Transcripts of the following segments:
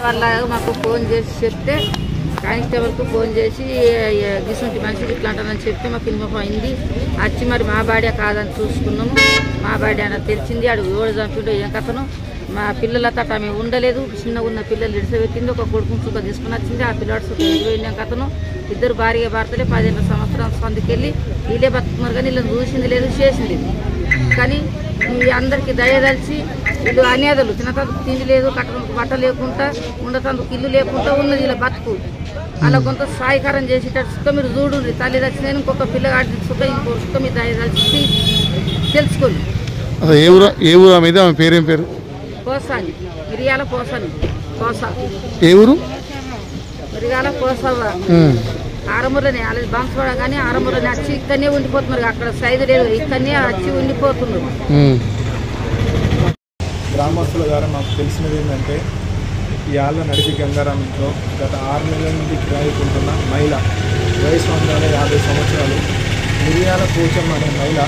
వాళ్ళ మాకు ఫోన్ చేసి చెప్తే కానిస్టేబుల్కు ఫోన్ చేసి గిసుంటి మనిషికి ఇట్లా అంటానని చెప్తే మాకు ఇన్ఫార్మ్ అయింది. వచ్చి మరి మా బాడీ కాదని చూసుకున్నాము. మా బాడీ అన్న తెలిసింది. ఆడు ఓడి చంపిండో ఏం కథను. మా పిల్లల తట ఆమె ఉండలేదు. చిన్నగా ఉన్న పిల్లలు ఇడిసబెట్టింది. ఒక కొడుకుని సుఖ తీసుకుని వచ్చింది. ఆ పిల్లాడు సుఖ ఎదిరిపోయిన కథను. ఇద్దరు భార్య భర్తలే 15 సంవత్సరాల సందుకెళ్ళి వీళ్ళే బతుకుతున్నారు. కానీ వీళ్ళని చూసింది లేదు, చేసింది లేదు. కానీ అందరికీ దయదలిచి వీళ్ళు అన్యాదలు తినతందుకు తిండి లేదు, కట్టడానికి బట్ట లేకుండా, ఉండతందుకు ఇల్లు లేకుండా ఉన్నది ఇలా బతుకు. అలా కొంత సాయకారం చేసేటట్టు సుఖం మీరు చూడండి. తల్లి దచ్చిన ఇంకొక పిల్లగాడి సుఖం ఇంకో సుఖం మీరు దయదలిచి తెలుసుకోండి. ఏ ఊరు మీద ఆమె పేరేం పేరు? పోసాని మిరియాల పోసాని పోసా. ఏ ఊరు? మిరియాల పోసావా. ఆరమూరనే అలాగే బాన్స్వాడ కానీ ఆరమూరనే వచ్చి ఇక్కడనే ఉండిపోతున్నారు. అక్కడ సైజు లేదు, ఇక్కడనే వచ్చి ఉండిపోతున్నారు. గ్రామస్తుల ద్వారా మాకు తెలిసినది ఏంటంటే యాళ్ళ నడిపి గంగారాం ఇంట్లో గత 6 నెలల నుండి కిరాయికుంటున్న మహిళ వయసు 50 సంవత్సరాలు మిరియాల పోచమ్మ అనే మహిళ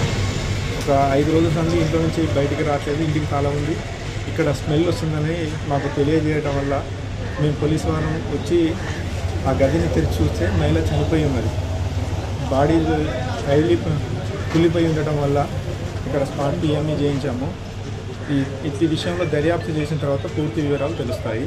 ఒక 5 రోజుల నుండి ఇంట్లో నుంచి బయటికి రావట్లేదు. ఇంటికి తాళం ఉంది. ఇక్కడ స్మెల్ వస్తుందని మాకు తెలియజేయడం వల్ల మేము పోలీసు వారు వచ్చి ఆ గదిని తెరిచి చూస్తే మహిళ చనిపోయి ఉన్నది. బాడీ కులిపోయి ఉండటం వల్ల ఇక్కడ స్పాట్ పిఎంఈ చేయించాము. ఈ విషయంలో దర్యాప్తు చేసిన తర్వాత పూర్తి వివరాలు తెలుస్తాయి.